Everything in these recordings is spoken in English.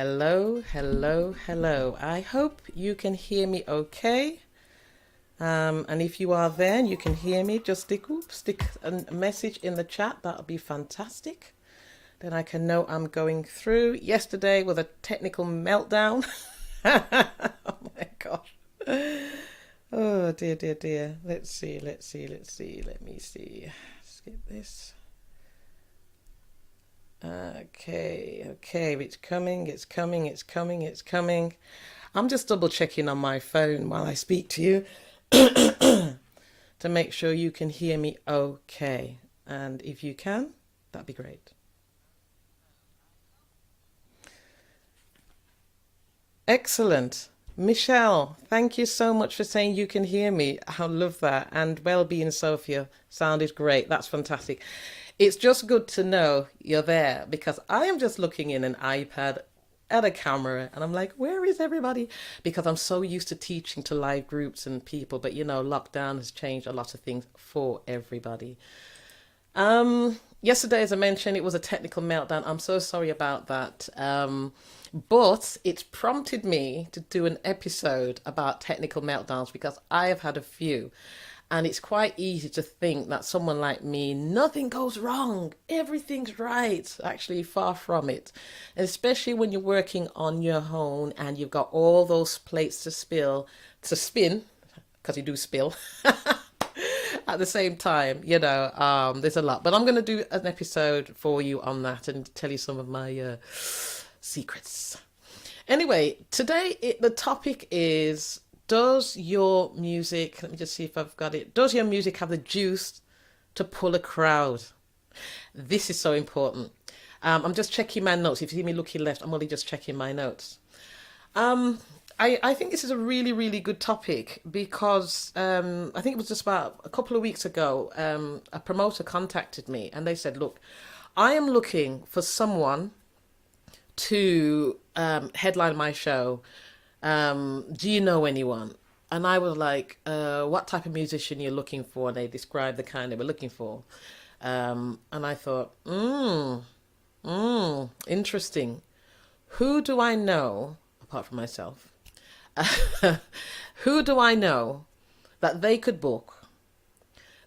Hello, hello, hello. I hope you can hear me okay. And if you are there and you can hear me, just stick a message in the chat. That'll be fantastic. Then I can know I'm going through. Yesterday was a technical meltdown. Oh my gosh. Oh dear, dear, dear. Let's see. Let me see. Skip this. Okay. It's coming. I'm just double checking on my phone while I speak to you to make sure you can hear me okay. And if you can, that'd be great. Excellent. Michelle, thank you so much for saying you can hear me. I love that. And well-being, Sophia, sounded great. That's fantastic. It's just good to know you're there because I am just looking in an iPad at a camera and I'm like, where is everybody? Because I'm so used to teaching to live groups and people, but lockdown has changed a lot of things for everybody. Yesterday, as I mentioned, it was a technical meltdown. I'm so sorry about that. But it's prompted me to do an episode about technical meltdowns because I have had a few. And it's quite easy to think that someone like me, nothing goes wrong, everything's right. Actually, far from it. And especially when you're working on your own and you've got all those plates to spin, because you do spill. At the same time, there's a lot. But I'm going to do an episode for you on that and tell you some of my secrets. Anyway, today the topic is, does your music, let me just see if I've got it. Does your music have the juice to pull a crowd? This is so important. I'm just checking my notes. If you see me looking left, I'm only just checking my notes. I think this is a really, really good topic because I think it was just about a couple of weeks ago, a promoter contacted me and they said, look, I am looking for someone to headline my show. Do you know anyone? And I was like, what type of musician you're looking for? And they described the kind they were looking for. And I thought, interesting. Who do I know, apart from myself, who do I know that they could book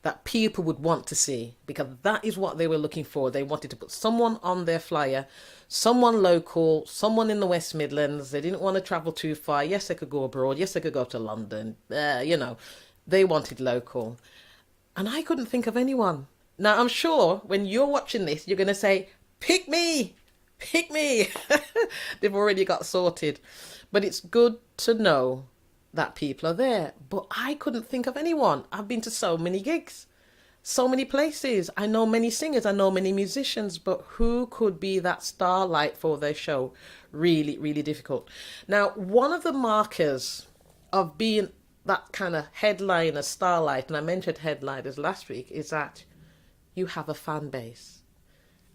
that people would want to see? Because that is what they were looking for. They wanted to put someone on their flyer, someone local, someone in the West Midlands. They didn't want to travel too far. Yes, they could go abroad. Yes, they could go to London. They wanted local. And I couldn't think of anyone. Now, I'm sure when you're watching this, you're going to say, pick me, pick me. They've already got sorted. But it's good to know that people are there. But I couldn't think of anyone. I've been to so many gigs, so many places. I know many singers, I know many musicians, but who could be that starlight for their show? Really, really difficult. Now, one of the markers of being that kind of headliner, starlight, and I mentioned headliners last week, is that you have a fan base.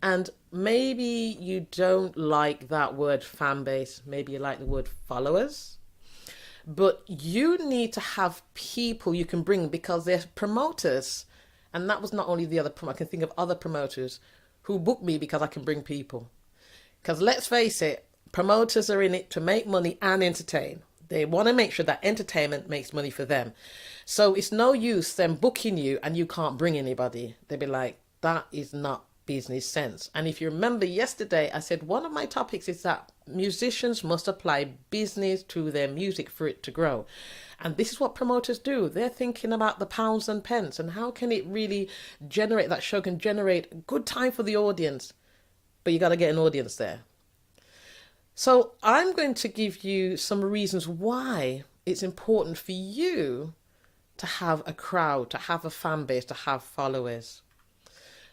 And maybe you don't like that word fan base. Maybe you like the word followers. But you need to have people you can bring because they're promoters. And that was not only the other promoter. I can think of other promoters who book me because I can bring people. Because let's face it, promoters are in it to make money and entertain. They want to make sure that entertainment makes money for them. So it's no use them booking you and you can't bring anybody. They'll be like, that is not business sense. And if you remember yesterday, I said one of my topics is that musicians must apply business to their music for it to grow. And this is what promoters do. They're thinking about the pounds and pence and how can it really generate, that show can generate a good time for the audience. But you got to get an audience there. So I'm going to give you some reasons why it's important for you to have a crowd, to have a fan base, to have followers.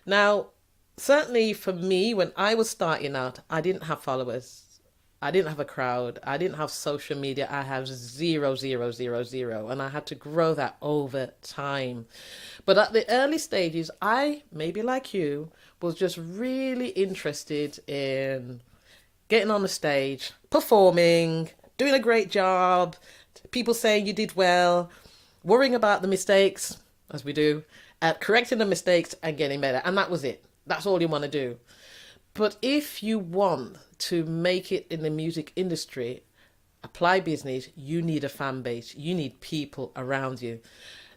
Now, certainly for me, when I was starting out, I didn't have followers. I didn't have a crowd. I didn't have social media. I have zero. And I had to grow that over time. But at the early stages, I, maybe like you, was just really interested in getting on the stage, performing, doing a great job, people saying you did well, worrying about the mistakes, as we do, correcting the mistakes and getting better. And that was it. That's all you want to do. But if you want to make it in the music industry, apply business, you need a fan base. You need people around you.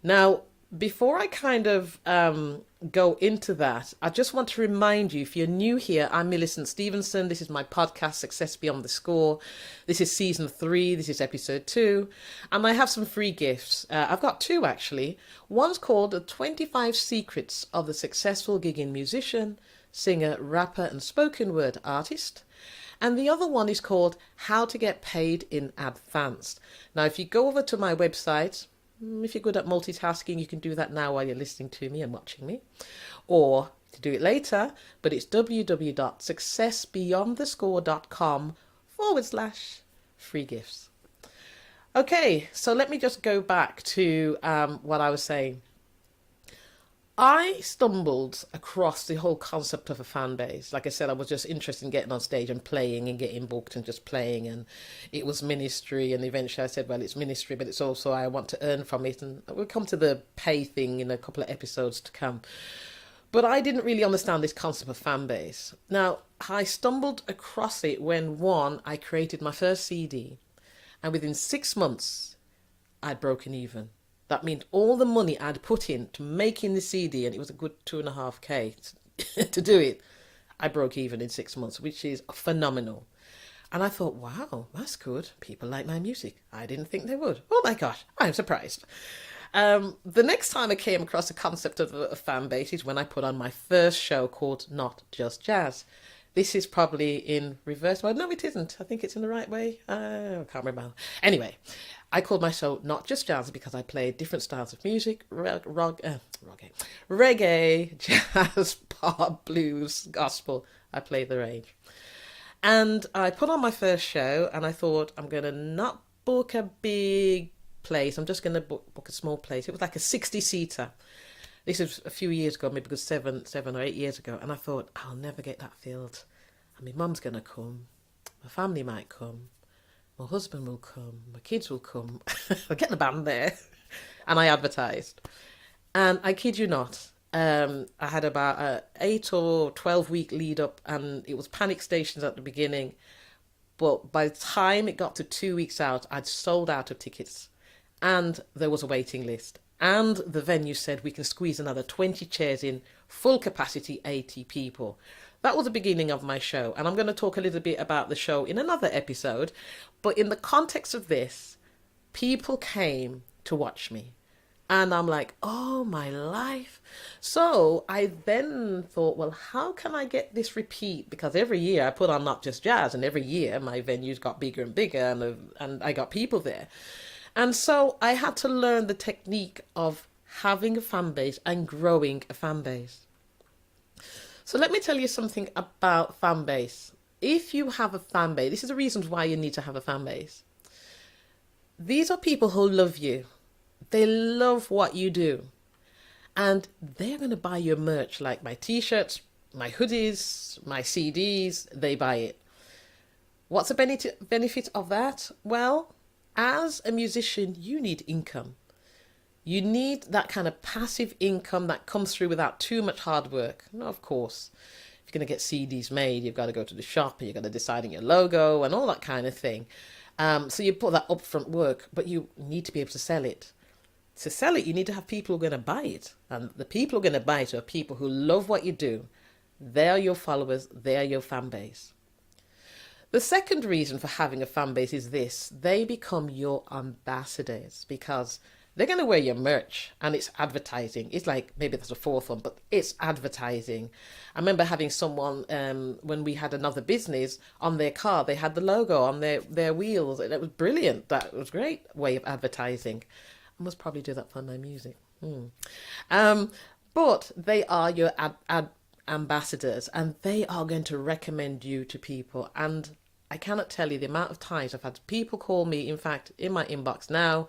Now, before I kind of go into that, I just want to remind you, if you're new here, I'm Millicent Stephenson. This is my podcast, Success Beyond the Score. This is season 3. This is episode 2. And I have some free gifts. I've got 2, actually. One's called The 25 Secrets of the Successful Gigging Musician, Singer, Rapper, and Spoken Word Artist. And the other one is called How to Get Paid in Advance. Now, if you go over to my website, if you're good at multitasking, you can do that now while you're listening to me and watching me, or to do it later, but it's www.successbeyondthescore.com/free gifts. Okay, so let me just go back to what I was saying. I stumbled across the whole concept of a fan base. Like I said, I was just interested in getting on stage and playing and getting booked and just playing. And it was ministry. And eventually I said, well, it's ministry, but it's also I want to earn from it. And we'll come to the pay thing in a couple of episodes to come. But I didn't really understand this concept of fan base. Now, I stumbled across it when, one, I created my first CD. And within 6 months, I'd broken even. That means all the money I'd put into making the CD, and it was a good 2.5K to do it, I broke even in 6 months, which is phenomenal. And I thought, wow, that's good. People like my music. I didn't think they would. Oh my gosh, I'm surprised. The next time I came across the concept of a fan base is when I put on my first show called Not Just Jazz. This is probably in reverse. Well, no, it isn't. I think it's in the right way. I can't remember. Anyway, I called my show Not Just Jazz because I played different styles of music, reggae, jazz, pop, blues, gospel. I played the range. And I put on my first show and I thought, I'm going to not book a big place. I'm just going to book a small place. It was like a 60-seater. This was a few years ago, maybe it was seven or 8 years ago. And I thought, I'll never get that filled. And my mum's going to come. My family might come. My husband will come. My kids will come. I'll get the band there. And I advertised. And I kid you not, I had about a 8 or 12 week lead up. And it was panic stations at the beginning. But by the time it got to 2 weeks out, I'd sold out of tickets. And there was a waiting list. And the venue said we can squeeze another 20 chairs in, full capacity, 80 people. That was the beginning of my show. And I'm going to talk a little bit about the show in another episode. But in the context of this, people came to watch me. And I'm like, oh, my life. So I then thought, well, how can I get this repeat? Because every year I put on Not Just Jazz. And every year my venues got bigger and bigger. And I got people there. And so I had to learn the technique of having a fan base and growing a fan base. So let me tell you something about fan base. If you have a fan base, this is the reasons why you need to have a fan base. These are people who love you. They love what you do. And they're going to buy your merch, like my t-shirts, my hoodies, my CDs, they buy it. What's the benefit of that? Well, as a musician, you need income. You need that kind of passive income that comes through without too much hard work. Now, of course, if you're going to get CDs made, you've got to go to the shop and you've got to decide on your logo and all that kind of thing. So you put that upfront work, but you need to be able to sell it. To sell it, you need to have people who are going to buy it. And the people who are going to buy it are people who love what you do. They're your followers. They're your fan base. The second reason for having a fan base is this. They become your ambassadors because they're going to wear your merch and it's advertising. It's like, maybe that's a fourth one, but it's advertising. I remember having someone, when we had another business, on their car, they had the logo on their wheels. And it was brilliant. That was a great way of advertising. I must probably do that for my music. But they are your ambassadors and they are going to recommend you to people. And I cannot tell you the amount of times I've had people call me. In fact, in my inbox now,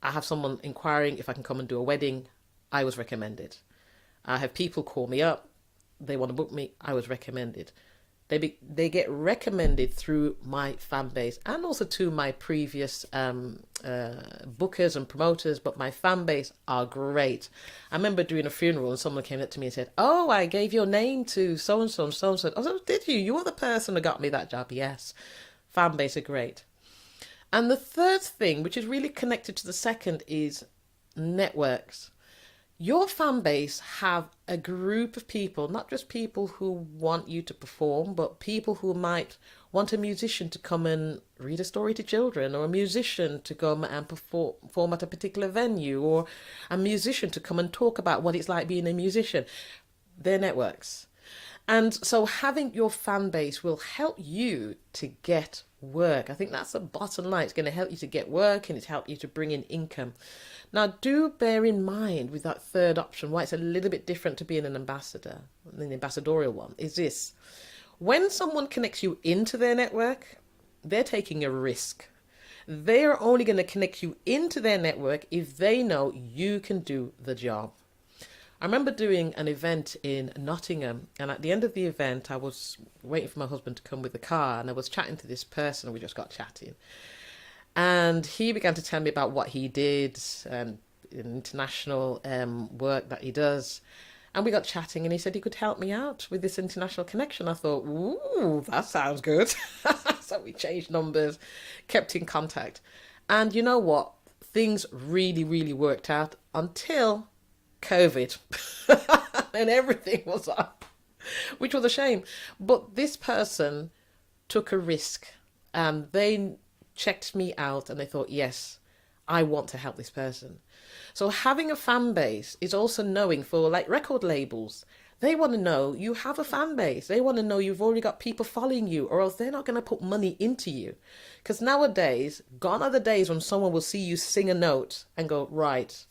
I have someone inquiring if I can come and do a wedding. I was recommended. I have people call me up. They want to book me. I was recommended. They get recommended through my fan base and also to my previous bookers and promoters, but my fan base are great. I remember doing a funeral and someone came up to me and said, "Oh, I gave your name to so and so and so and so." I was like, "Did you? You were the person who got me that job." Yes, fan base are great. And the third thing, which is really connected to the second, is networks. Your fan base have a group of people, not just people who want you to perform, but people who might want a musician to come and read a story to children, or a musician to come and perform at a particular venue, or a musician to come and talk about what it's like being a musician. They're networks. And so having your fan base will help you to get work. I think that's the bottom line. It's going to help you to get work, and it's help you to bring in income. Now, do bear in mind with that third option why it's a little bit different to being an ambassador, the ambassadorial one, is this. When someone connects you into their network, they're taking a risk. They're only going to connect you into their network if they know you can do the job. I remember doing an event in Nottingham, and at the end of the event, I was waiting for my husband to come with the car, and I was chatting to this person. We just got chatting, and he began to tell me about what he did and international work that he does. And we got chatting, and he said he could help me out with this international connection. I thought, ooh, that sounds good. So we changed numbers, kept in contact, and you know what? Things really, really worked out until COVID and everything was up, which was a shame. But this person took a risk, and they checked me out and they thought, yes, I want to help this person. So having a fan base is also knowing, for like record labels, they want to know you have a fan base. They want to know you've already got people following you, or else they're not going to put money into you. Because nowadays, gone are the days when someone will see you sing a note and go, right,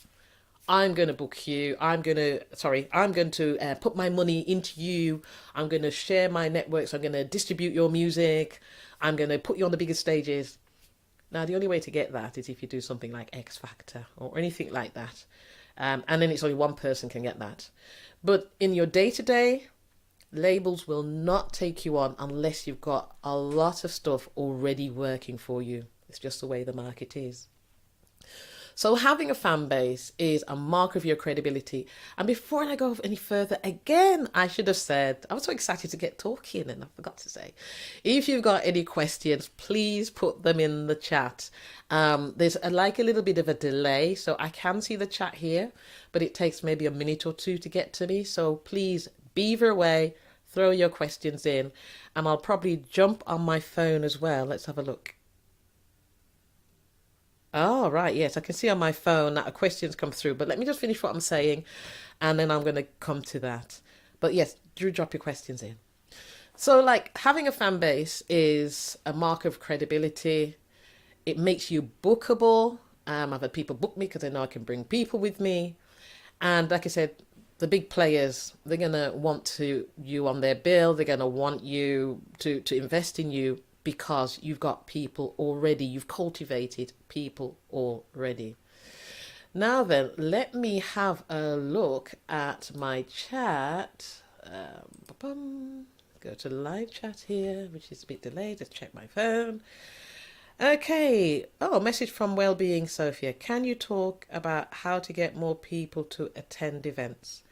I'm going to book you. I'm going to put my money into you. I'm going to share my networks. I'm going to distribute your music. I'm going to put you on the biggest stages. Now, the only way to get that is if you do something like X Factor or anything like that. And then it's only one person can get that. But in your day-to-day, labels will not take you on unless you've got a lot of stuff already working for you. It's just the way the market is. So having a fan base is a mark of your credibility. And before I go any further, again, I should have said, I was so excited to get talking and I forgot to say, if you've got any questions, please put them in the chat. There's a little bit of a delay, so I can see the chat here, but it takes maybe a minute or two to get to me. So please beaver away, throw your questions in, and I'll probably jump on my phone as well. Let's have a look. Oh, right. Yes, I can see on my phone that a question's come through, but let me just finish what I'm saying and then I'm going to come to that. But yes, do drop your questions in. So like having a fan base is a mark of credibility. It makes you bookable. I've had people book me because they know I can bring people with me. And like I said, the big players, they're going to want you on their bill. They're going to want you to invest in you, because you've got people already, you've cultivated people already. Now then, let me have a look at my chat. Go to live chat here, which is a bit delayed. Let's check my phone. Okay. Oh, message from Wellbeing Sophia. Can you talk about how to get more people to attend events?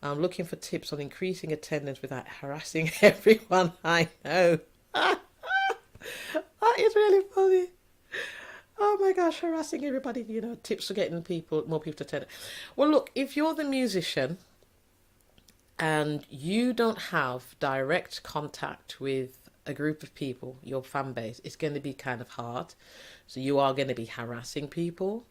I'm looking for tips on increasing attendance without harassing everyone I know. That is really funny. Oh my gosh, harassing everybody, tips for getting more people to attend. Well, look, if you're the musician and you don't have direct contact with a group of people, your fan base, it's going to be kind of hard. So you are going to be harassing people.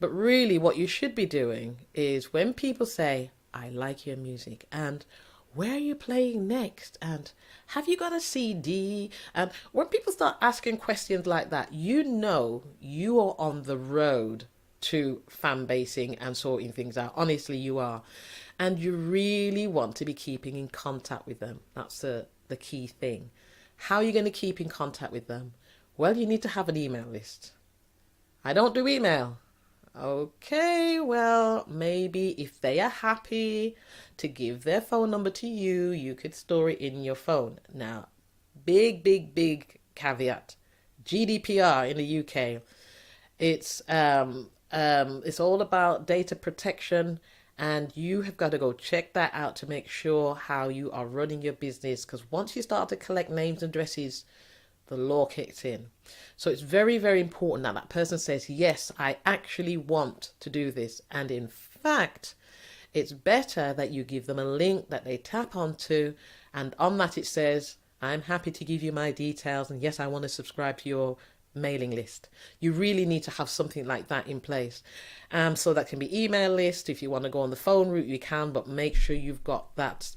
But really what you should be doing is when people say, I like your music, and where are you playing next? And have you got a CD? And when people start asking questions like that, you know you are on the road to fan basing and sorting things out. Honestly, you are. And you really want to be keeping in contact with them. That's the key thing. How are you going to keep in contact with them? Well, you need to have an email list. I don't do email. Okay, well, maybe if they are happy to give their phone number to you, you could store it in your phone. Now, big caveat. GDPR in the UK. It's all about data protection, and you have got to go check that out to make sure how you are running your business. Because once you start to collect names and addresses, the law kicks in. So it's very important that that person says, yes, I actually want to do this. And in fact, it's better that you give them a link that they tap onto, and on that it says, I'm happy to give you my details, and yes, I want to subscribe to your mailing list. You really need to have something like that in place. So that can be email list. If you want to go on the phone route, you can, but make sure you've got that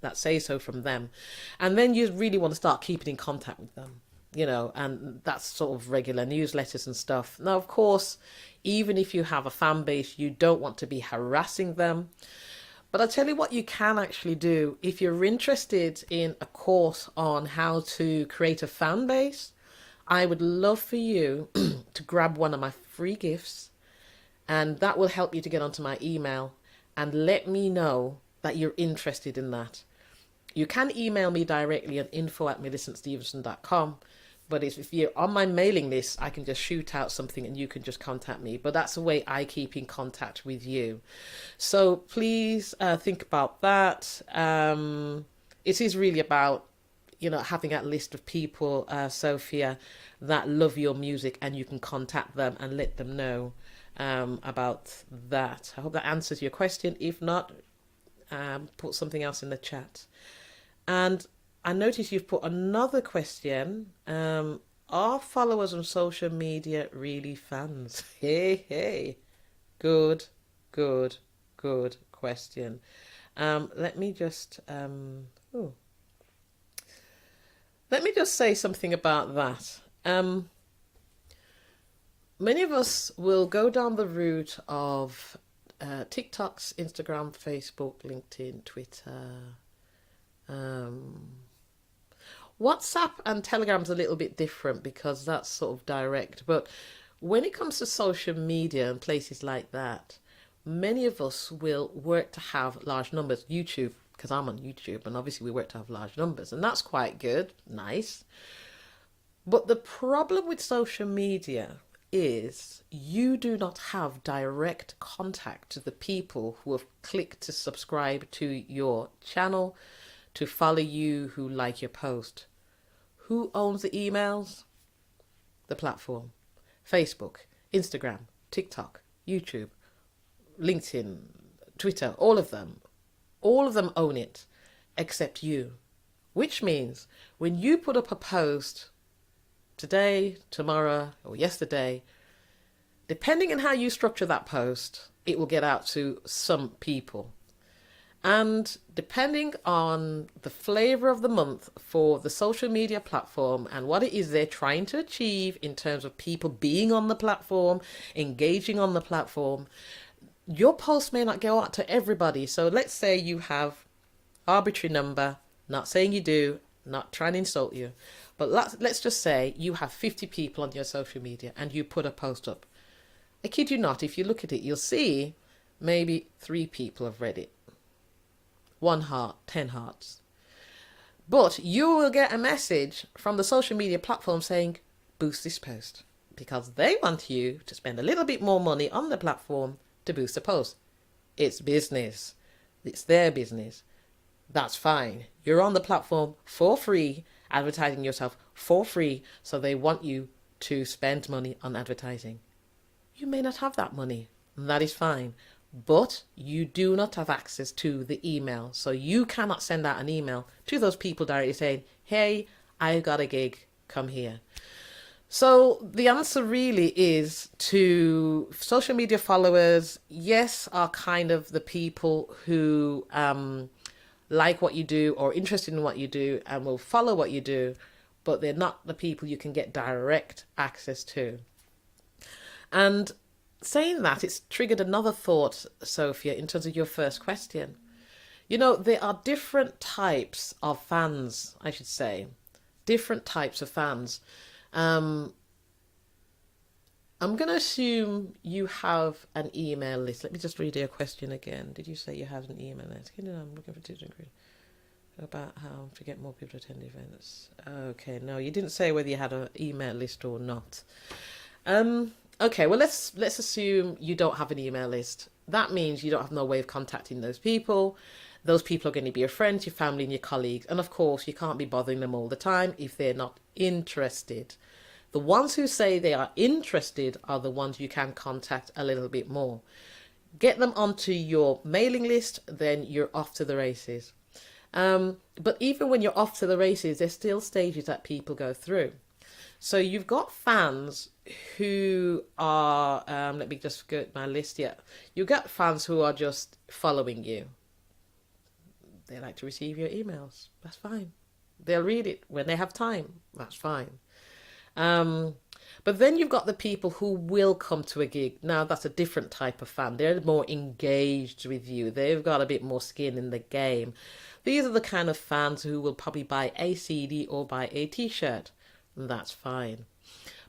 that say so from them. And then you really want to start keeping in contact with them, and that's sort of regular newsletters and stuff. Now, of course, even if you have a fan base, you don't want to be harassing them. But I'll tell you what you can actually do. If you're interested in a course on how to create a fan base, I would love for you to grab one of my free gifts, and that will help you to get onto my email and let me know that you're interested in that. You can email me directly at info@millicentstephenson.com, but if you're on my mailing list, I can just shoot out something and you can just contact me. But that's the way I keep in contact with you. So please think about that. It is really about having that list of people, Sophia, that love your music, and you can contact them and let them know about that. I hope that answers your question. If not, put something else in the chat. And I notice you've put another question. Are followers on social media really fans? Hey. Good question. Let me just say something about that. Many of us will go down the route of TikToks, Instagram, Facebook, LinkedIn, Twitter. WhatsApp and Telegram's a little bit different because that's sort of direct. But when it comes to social media and places like that, many of us will work to have large numbers. YouTube, because I'm on YouTube, and obviously we work to have large numbers, and that's quite good, nice. But the problem with social media is you do not have direct contact to the people who have clicked to subscribe to your channel, to follow you, who like your post. Who owns the emails? The platform. Facebook, Instagram, TikTok, YouTube, LinkedIn, Twitter, all of them own it, except you. Which means when you put up a post today, tomorrow, or yesterday, depending on how you structure that post, it will get out to some people. And depending on the flavor of the month for the social media platform and what it is they're trying to achieve in terms of people being on the platform, engaging on the platform, your post may not go out to everybody. So let's say you have arbitrary number, not saying you do, not trying to insult you, but let's just say you have 50 people on your social media and you put a post up. I kid you not, if you look at it, you'll see maybe 3 people have read it. 1 heart, 10 hearts. But you will get a message from the social media platform saying, boost this post, because they want you to spend a little bit more money on the platform to boost the post. It's business. It's their business. That's fine. You're on the platform for free, advertising yourself for free, so they want you to spend money on advertising. You may not have that money. That is fine. But you do not have access to the email. So you cannot send out an email to those people directly saying, hey, I've got a gig, come here. So the answer really is to social media followers, yes, are kind of the people who like what you do or interested in what you do and will follow what you do, but they're not the people you can get direct access to. And saying that, it's triggered another thought, Sophia, in terms of your first question. There are different types of fans, I should say. Different types of fans. I'm going to assume you have an email list. Let me just read your question again. Did you say you have an email list? I'm looking for tips and about how to get more people to attend events. Okay, no, you didn't say whether you had an email list or not. Okay, well, let's assume you don't have an email list. That means you don't have no way of contacting those people. Those people are going to be your friends, your family, and your colleagues. And of course, you can't be bothering them all the time if they're not interested. The ones who say they are interested are the ones you can contact a little bit more. Get them onto your mailing list, then you're off to the races. But even when you're off to the races, there's still stages that people go through. So you've got fans who are, let me just go at my list. Yeah, you've got fans who are just following you. They like to receive your emails. That's fine. They'll read it when they have time. That's fine. But then you've got the people who will come to a gig. Now, that's a different type of fan. They're more engaged with you. They've got a bit more skin in the game. These are the kind of fans who will probably buy a CD or buy a t-shirt. That's fine.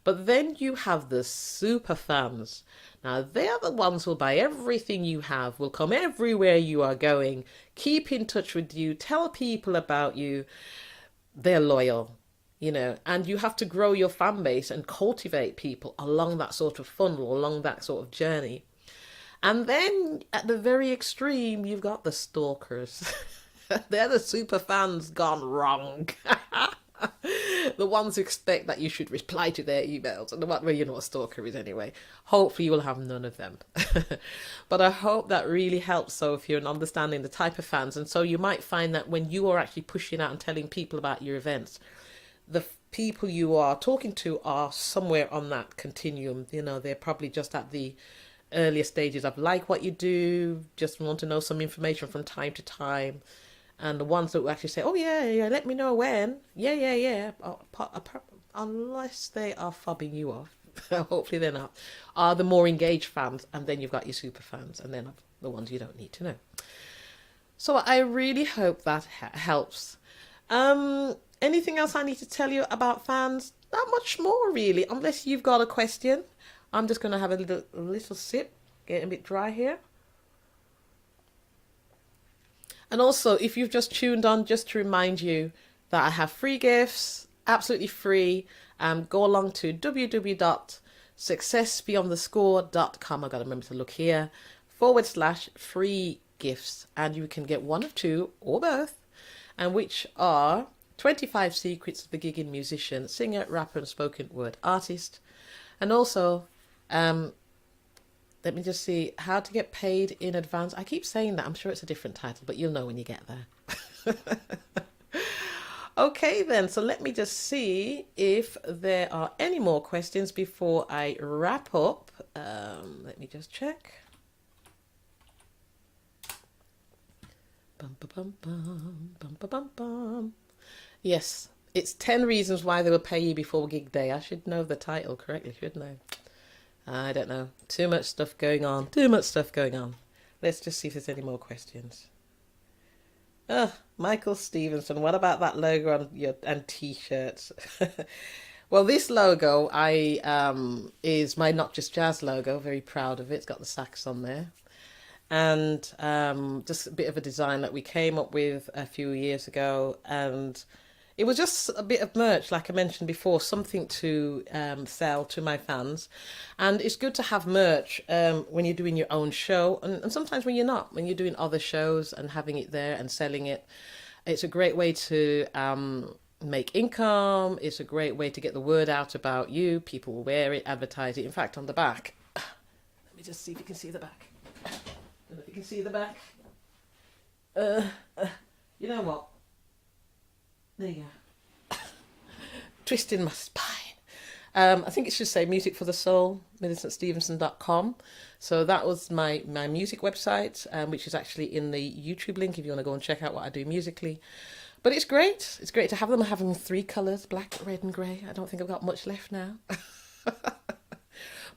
But then you have the super fans. Now, they're the ones who'll buy everything you have, will come everywhere you are going, keep in touch with you, tell people about you. They're loyal. And you have to grow your fan base and cultivate people along that sort of funnel, along that sort of journey. And then at the very extreme, you've got the stalkers. They're the super fans gone wrong. The ones who expect that you should reply to their emails. And well, you know what a stalker is anyway. Hopefully you will have none of them. But I hope that really helps, Sophia, in understanding the type of fans. And so you might find that when you are actually pushing out and telling people about your events, the people you are talking to are somewhere on that continuum. They're probably just at the earlier stages of like what you do, just want to know some information from time to time. And the ones that will actually say, oh, yeah, let me know when. Yeah. Unless they are fobbing you off. Hopefully they're not. Are the more engaged fans. And then you've got your super fans. And then the ones you don't need to know. So I really hope that helps. Anything else I need to tell you about fans? Not much more, really, unless you've got a question. I'm just going to have a little sip, getting a bit dry here. And also, if you've just tuned on, just to remind you that I have free gifts, absolutely free. Go along to www.successbeyondthescore.com. I've got to remember to look here, /free gifts. And you can get one of two or both, and which are 25 Secrets of the Gigging Musician, Singer, Rapper and Spoken Word Artist. And also, let me just see, How to Get Paid in Advance. I keep saying that. I'm sure it's a different title, but you'll know when you get there. Okay, then. So let me just see if there are any more questions before I wrap up. Let me just check. Bum, ba, bum, bum, bum, ba, bum, bum. Yes, it's 10 reasons why they will pay you before gig day. I should know the title correctly, shouldn't I? I don't know. Too much stuff going on. Let's just see if there's any more questions. Michael Stephenson, what about that logo on your and t-shirts? Well, this logo is my Not Just Jazz logo. Very proud of it. It's got the sax on there. And just a bit of a design that we came up with a few years ago. And it was just a bit of merch, like I mentioned before, something to sell to my fans. And it's good to have merch when you're doing your own show. And sometimes when you're not, when you're doing other shows and having it there and selling it. It's a great way to make income. It's a great way to get the word out about you. People will wear it, advertise it. In fact, on the back, let me just see if you can see the back. I don't know if you can see the back. You know what? There you go. Twisting my spine. I think it should say Music for the Soul, MillicentStephenson.com. So that was my music website, which is actually in the YouTube link if you want to go and check out what I do musically. But it's great. It's great to have them. I'm having 3 colours, black, red and grey. I don't think I've got much left now.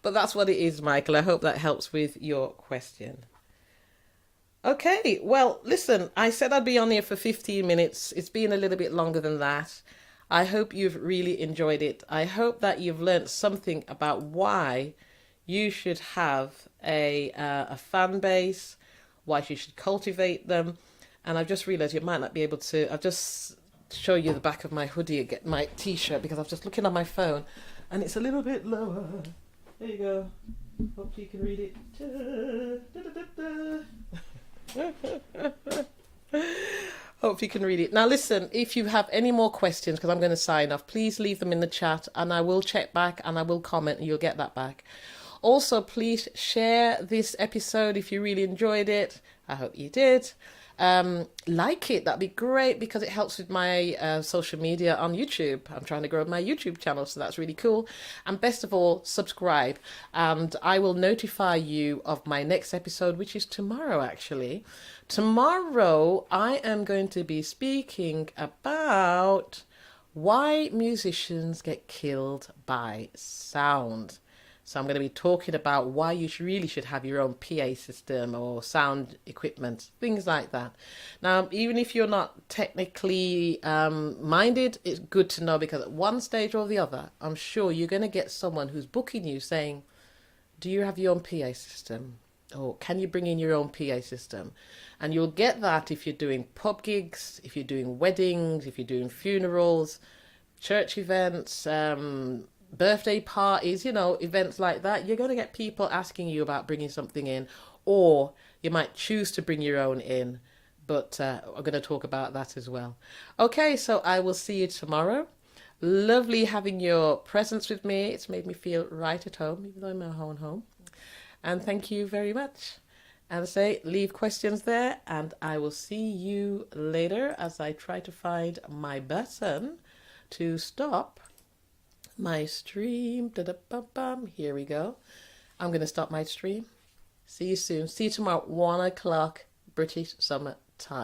But that's what it is, Michael. I hope that helps with your question. Okay, well, listen, I said I'd be on here for 15 minutes. It's been a little bit longer than that. I hope you've really enjoyed it. I hope that you've learned something about why you should have a fan base, why you should cultivate them. And I've just realized you might not be able to. I've just show you the back of my hoodie, get my t-shirt, because I'm just looking on my phone and it's a little bit lower. There you go. Hopefully you can read it. Hopefully you can read it. Now listen, if you have any more questions, because I'm going to sign off, please leave them in the chat and I will check back and I will comment and you'll get that back. Also, please share this episode if you really enjoyed it. I hope you did. Like it, that'd be great, because it helps with my social media on YouTube. I'm trying to grow my YouTube channel, so that's really cool. And best of all, subscribe and I will notify you of my next episode, which is tomorrow actually. Tomorrow I am going to be speaking about why musicians get killed by sound. So I'm going to be talking about why you really should have your own PA system or sound equipment, things like that. Now, even if you're not technically minded, it's good to know, because at one stage or the other, I'm sure you're going to get someone who's booking you saying, do you have your own PA system? Or can you bring in your own PA system? And you'll get that if you're doing pub gigs, if you're doing weddings, if you're doing funerals, church events, birthday parties, events like that. You're going to get people asking you about bringing something in, or you might choose to bring your own in, but I'm going to talk about that as well. Okay, so I will see you tomorrow. Lovely having your presence with me. It's made me feel right at home, even though I'm at home. And thank you very much. And say, leave questions there, and I will see you later as I try to find my button to stop my stream. Here we go. I'm going to stop my stream. See you soon. See you tomorrow at 1 o'clock British Summer Time.